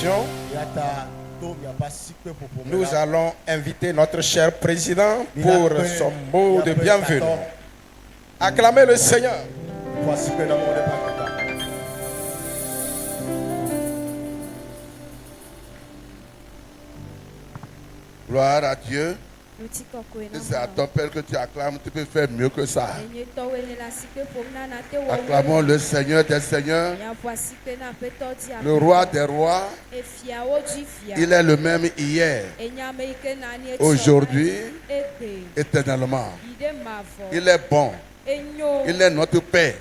occasion, nous allons inviter notre cher président pour son mot de bienvenue. Acclamez le Seigneur. Gloire à Dieu. C'est à ton Père que tu acclames, tu peux faire mieux que ça. Acclamons le Seigneur des Seigneurs, le Roi des Rois. Il est le même hier, aujourd'hui, éternellement. Il est bon. Il est notre paix.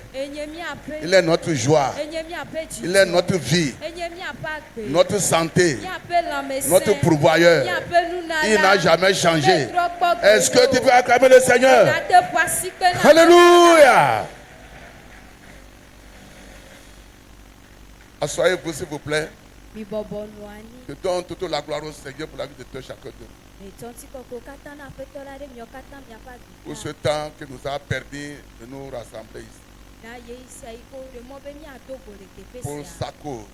Il est notre joie. Il est notre vie. Notre santé. Notre pourvoyeur. Il n'a jamais changé. Est-ce que tu peux acclamer le Seigneur? Alléluia. Asseyez-vous s'il vous plaît. Je donne toute la gloire au Seigneur pour la vie de tous chacun de nous. Pour ce temps que nous a permis de nous rassembler ici. Pour sa cause.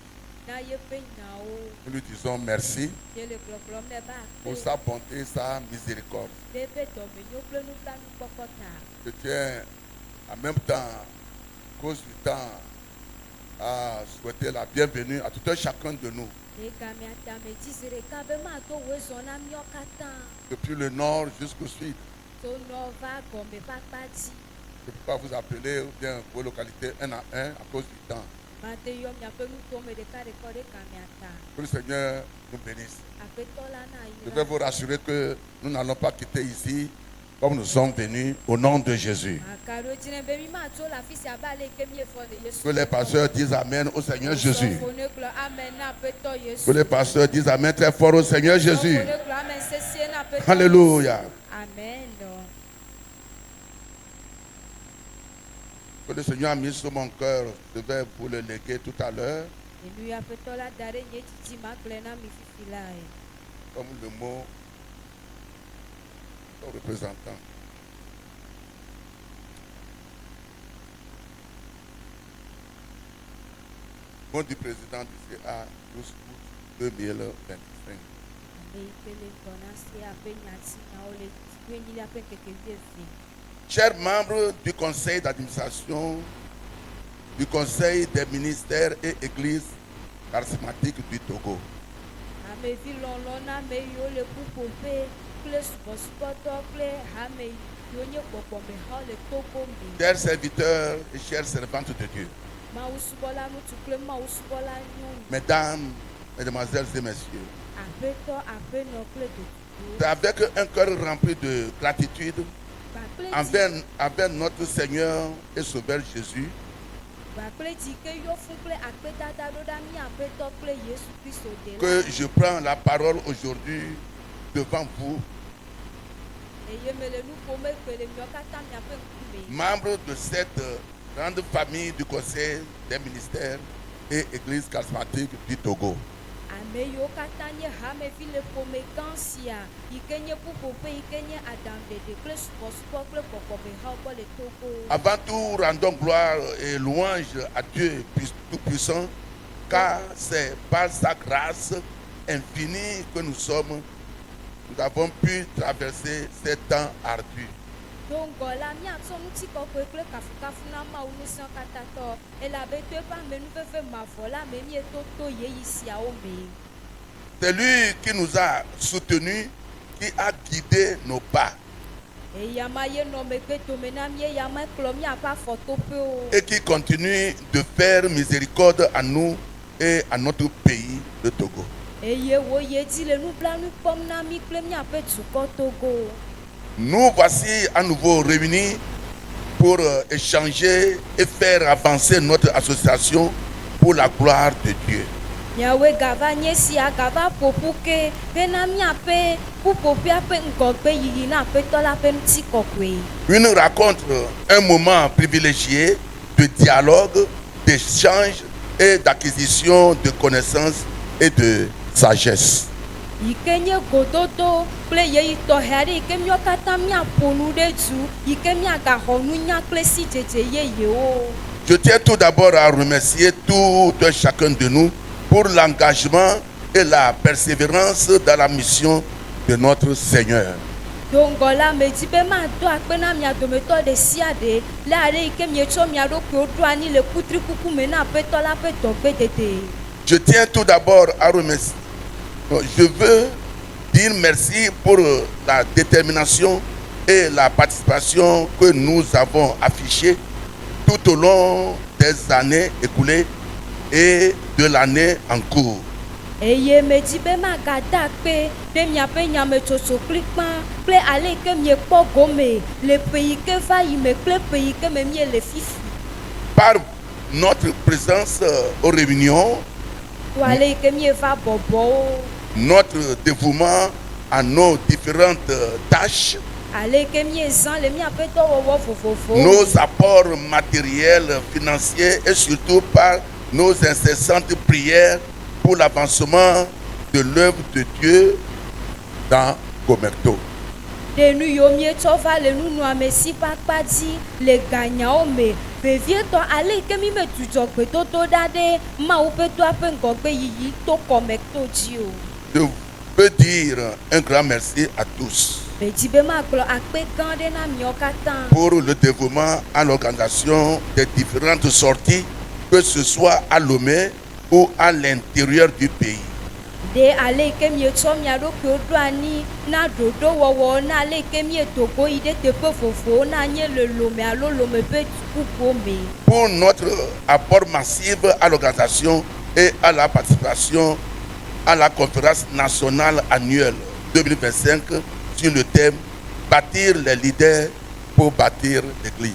Nous lui disons merci pour sa bonté et sa miséricorde. Je tiens en même temps, à cause du temps, à souhaiter la bienvenue à tout un chacun de nous. Depuis le nord jusqu'au sud. Je ne peux pas vous appeler ou bien vos localités un à un à cause du temps. Que le Seigneur nous bénisse. Je vais vous rassurer que nous n'allons pas quitter ici comme nous sommes venus au nom de Jésus. Que les pasteurs disent Amen au Seigneur Jésus. Que les pasteurs disent Amen très fort au Seigneur Jésus. Alléluia. Amen. Que le Seigneur a mis sur mon cœur, je vais vous le léguer tout à l'heure. Comme le mot représentant. Mot du président du CA 12 août 2025. Chers membres du conseil d'administration, du conseil des ministères et églises charismatiques du Togo. Chers serviteurs et chères servantes de Dieu, mesdames, mesdemoiselles et messieurs, c'est avec un cœur rempli de gratitude envers notre Seigneur et Sauveur Jésus que je prends la parole aujourd'hui devant vous, membres de cette grande famille du conseil des ministères et églises charismatiques du Togo. Avant tout, rendons gloire et louange à Dieu Tout-Puissant, car c'est par sa grâce infinie que nous avons pu traverser ces temps ardus. C'est lui qui nous a soutenus, qui a guidé nos pas et qui continue de faire miséricorde à nous et à notre pays, le Togo. Nous voici à nouveau réunis pour échanger et faire avancer notre association pour la gloire de Dieu. Une rencontre, un moment privilégié de dialogue, d'échange et d'acquisition de connaissances et de sagesse. Je tiens tout d'abord à remercier tout un chacun de nous pour l'engagement et la persévérance dans la mission de notre Seigneur. Je tiens tout d'abord à remercier. Je veux dire merci pour la détermination et la participation que nous avons affichée tout au long des années écoulées et de l'année en cours. Par notre présence aux réunions, notre dévouement à nos différentes tâches, nos apports matériels, financiers et surtout par nos incessantes prières pour l'avancement de l'œuvre de Dieu dans Gomerto. Je veux dire un grand merci à tous pour le dévouement à l'organisation des différentes sorties, que ce soit à Lomé ou à l'intérieur du pays. Pour notre apport massif à l'organisation et à la participation à la conférence nationale annuelle 2025 sur le thème « Bâtir les leaders pour bâtir l'Église ».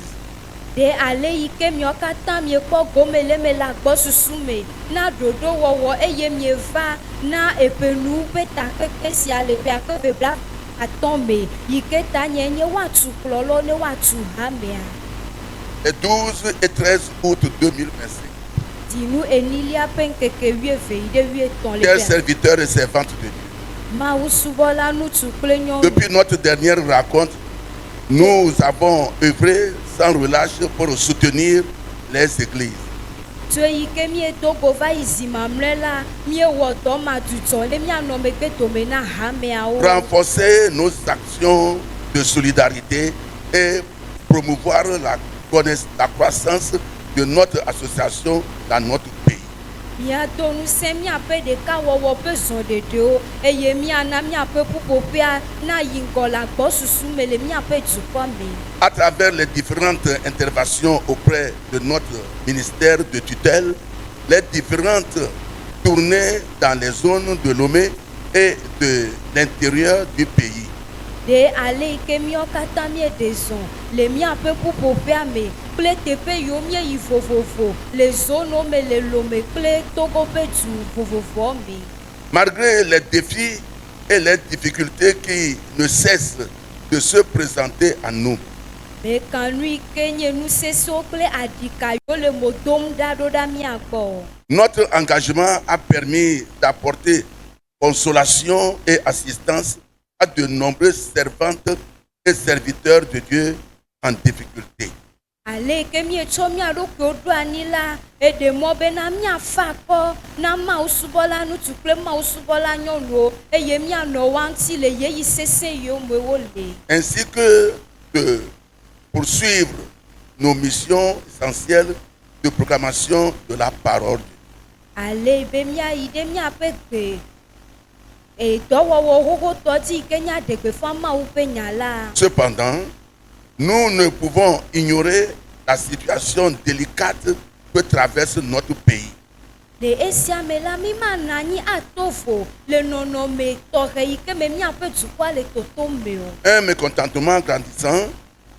Les 12 et 13 août 2025. Chers serviteurs et servantes de Dieu, depuis notre dernière rencontre, nous avons œuvré sans relâche pour soutenir les églises. Renforcer nos actions de solidarité et promouvoir la croissance de notre association dans notre pays. À travers les différentes interventions auprès de notre ministère de tutelle, les différentes tournées dans les zones de Lomé et de l'intérieur du pays. Malgré les défis et les difficultés qui ne cessent de se présenter à nous, notre engagement a permis d'apporter consolation et assistance à de nombreuses servantes et serviteurs de Dieu en difficulté. Ainsi que de poursuivre nos missions essentielles de proclamation de la parole de Dieu. Cependant, nous ne pouvons ignorer la situation délicate que traverse notre pays. Un mécontentement grandissant,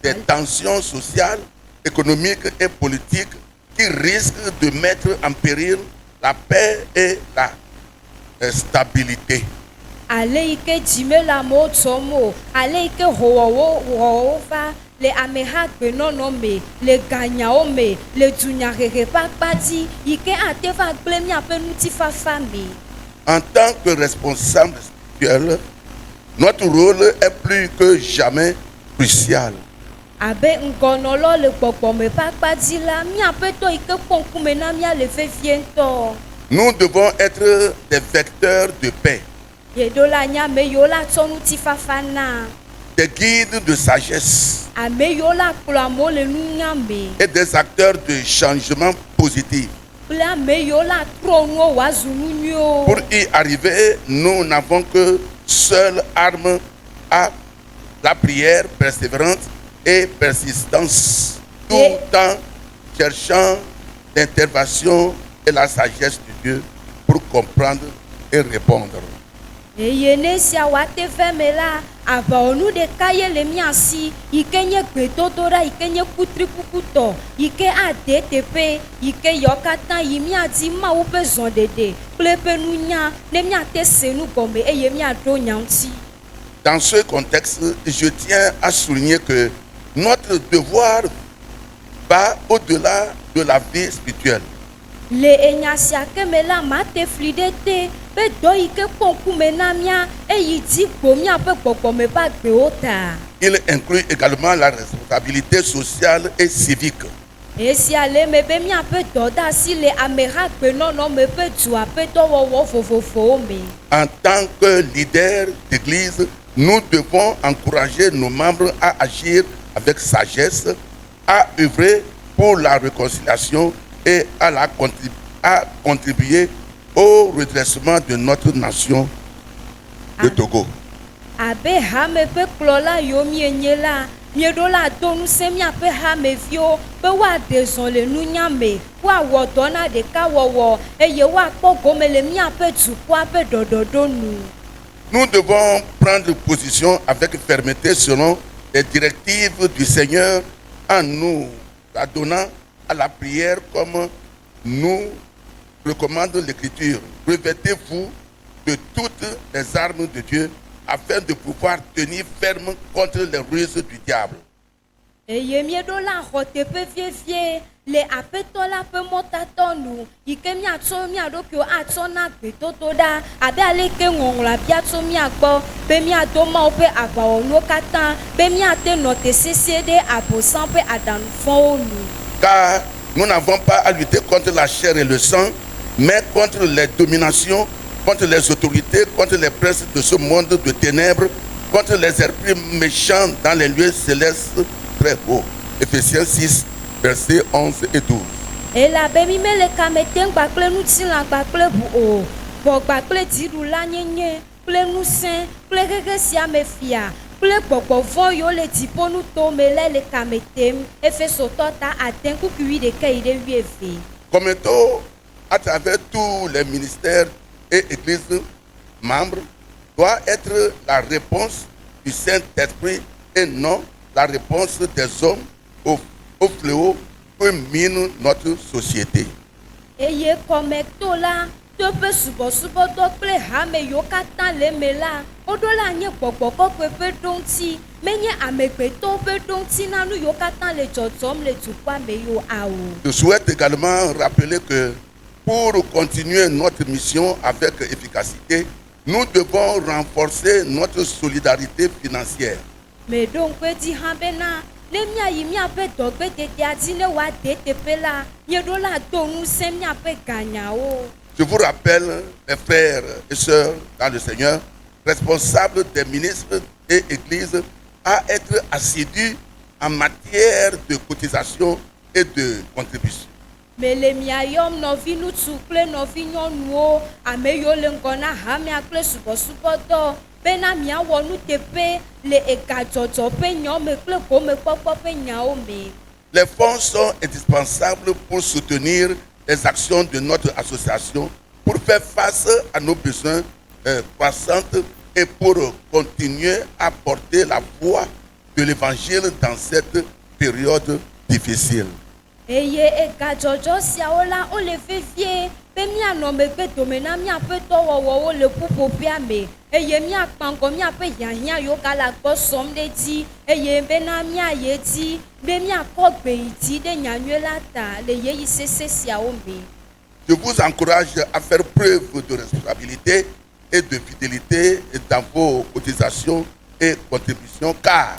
des tensions sociales, économiques et politiques qui risquent de mettre en péril la paix et la stabilité. En tant que responsable spirituel, notre rôle est plus que jamais crucial. Nous devons être des vecteurs de paix, des guides de sagesse et des acteurs de changement positif. Pour y arriver, nous n'avons que seule arme à la prière persévérante et persistance, tout en cherchant l'intervention et la sagesse de Dieu pour comprendre et répondre. Dans ce contexte, je tiens à souligner que notre devoir va au-delà de la vie spirituelle. Il inclut également la responsabilité sociale et civique. En tant que leader d'église, nous devons encourager nos membres à agir avec sagesse, à œuvrer pour la réconciliation et à contribuer au redressement de notre nation, le Togo. Nous devons prendre position avec fermeté selon les directives du Seigneur en nous adonnant à la prière comme nous recommande l'Écriture. Revêtez-vous de toutes les armes de Dieu afin de pouvoir tenir ferme contre les ruses du diable. Car nous n'avons pas à lutter contre la chair et le sang, mais contre les dominations, contre les autorités, contre les princes de ce monde de ténèbres, contre les esprits méchants dans les lieux célestes très hauts. Ephésiens 6, versets 11 et 12. Commettons à travers tous les ministères et églises membres doit être la réponse du Saint-Esprit et non la réponse des hommes au fléau que mine notre société. Je souhaite également rappeler que pour continuer notre mission avec efficacité, nous devons renforcer notre solidarité financière. Je vous rappelle, mes frères et sœurs dans le Seigneur, responsables des ministres et églises, à être assidus en matière de cotisation et de contribution. Les fonds sont indispensables pour soutenir les actions de notre association, pour faire face à nos besoins croissants et pour continuer à porter la voix de l'évangile dans cette période difficile. Je vous encourage à faire preuve de responsabilité et de fidélité dans vos cotisations et contributions, car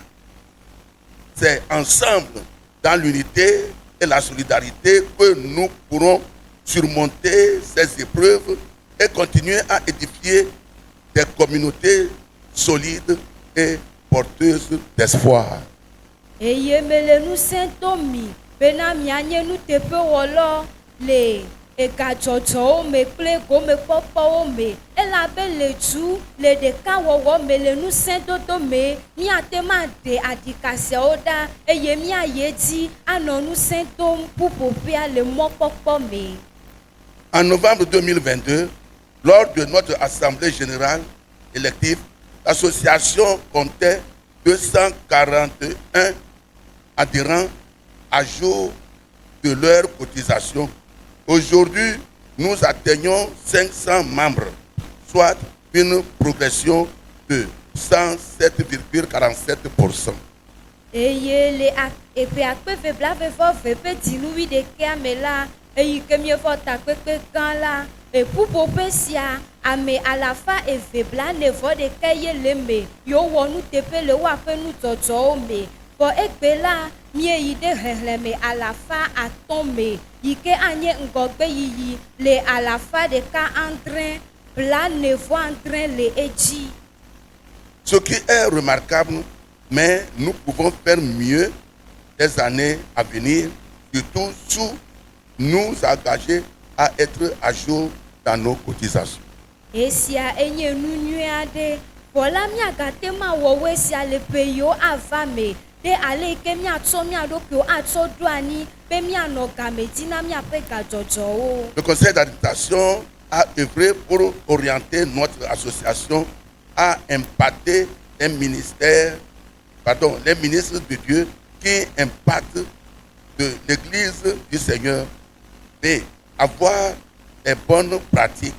c'est ensemble, dans l'unité et la solidarité, que nous pourrons surmonter ces épreuves et continuer à édifier des communautés solides et porteuses d'espoir. Eye mele nu sentomi bena mianye nu tepe wolo le egadzɔdzɔwo me kple gomekpɔkpɔwo me elabe le du le ɖeka wɔwɔ me le nu sẽdodo me míate ma ɖe adikasiawo ɖa eye míaye dzi anɔ nu sẽ dom ƒuƒoƒea le mɔkpɔkpɔ me. En novembre 2022, lors de notre assemblée générale élective, l'association comptait 241 adhérents à jour de leur cotisation. Aujourd'hui, nous atteignons 500 membres, soit une progression de 107,47%. Eye le eƒe akpeƒe blaeve ƒe dzinuwi ɖekea me la eyi ke miefɔ takpekpe gã la ƒuƒoƒe sia ame alafa eve blaene-vɔ-ɖeka ye le me yewo wɔ nuteƒe le woaƒe nudzɔdzɔwo me. Vɔ egbe la míeyi ɖe xexlẽme alafa atɔ̃ me yi ke anye ŋgɔgbe yiyi le alafa ɖeka andre blaene-vɔ-andre le edzi. Ce qui est remarquable, mais nous pouvons faire mieux les années à venir, surtout sous nous engager à être à jour dans nos cotisations. Esia enye nu nyui aɖe, vɔ la míagate ma wɔwoe sia le ƒe yiwo ava me ɖe ale yi ke míatsɔ mía ɖokuiwo atsɔ ɖo anyi be míanɔ game dzi na míaƒe gadzɔdzɔwo. Le conseil d'administration a œuvré pour orienter notre association à impacter les ministres de Dieu qui impactent de l'Église du Seigneur et avoir des bonnes pratiques.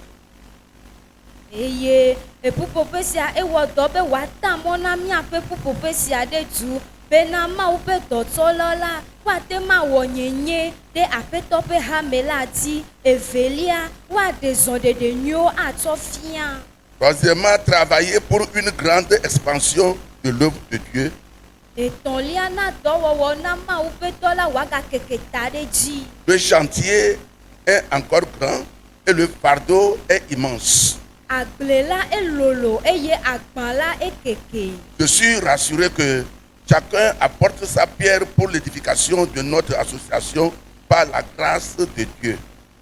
Eye ƒuƒoƒe sia ewɔ dɔ be wòata mɔ na míaƒe ƒuƒoƒe sia ɖe du bena Mawu ƒe dɔtsɔla la woate ma wɔ nyenye ɖe aƒetɔ ƒe hame la dzi. Evelia woaɖe zɔɖeɖe nyuiwo atsɔ fia. Troisièmement, travailler pour une grande expansion de l'œuvre de Dieu. Etɔ̃lia na dɔwɔwɔ na Mawu ƒe dɔ la wòagakeke ta ɖe dzi. Le chantier est encore grand et le fardeau est immense. Agble la elolo eye agbã la ekeke. Je suis rassuré que chacun apporte sa pierre pour l'édification de notre association par la grâce de Dieu.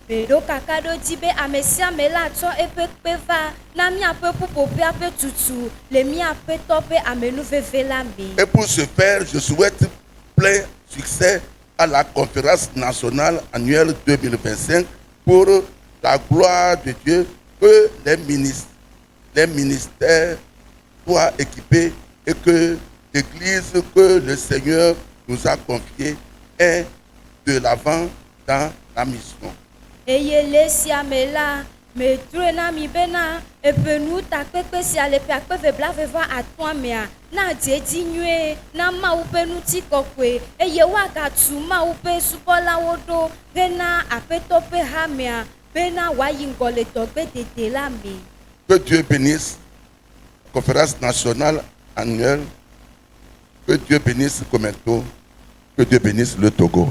Beɖo kaka ɖo dzi be ame sia ame la tsɔ eƒe kpe va na míaƒe ƒuƒoƒea ƒe tutu le míaƒe tɔ ƒe amenuveve la me. Et pour ce faire, je souhaite plein succès à la conférence nationale annuelle 2025 pour la gloire de Dieu, que les ministères soient équipés et que l'Église que le Seigneur nous a confiée est de l'avant dans la mission. Eye le sia me la medroe na mi bena eƒe nu takpekpe sia le ƒe akpeve blaeve-vɔ-atɔ̃a mea na dzedzi nyuie na Mawu ƒe ŋutikɔkɔe eye woagatu Mawu ƒe subɔlawo ɖo hena aƒetɔ ƒe hamea bena wòayi ŋgɔ le dɔgbedede la me. Que Dieu bénisse la conférence nationale annuelle, que Dieu bénisse Comento, que Dieu bénisse le Togo.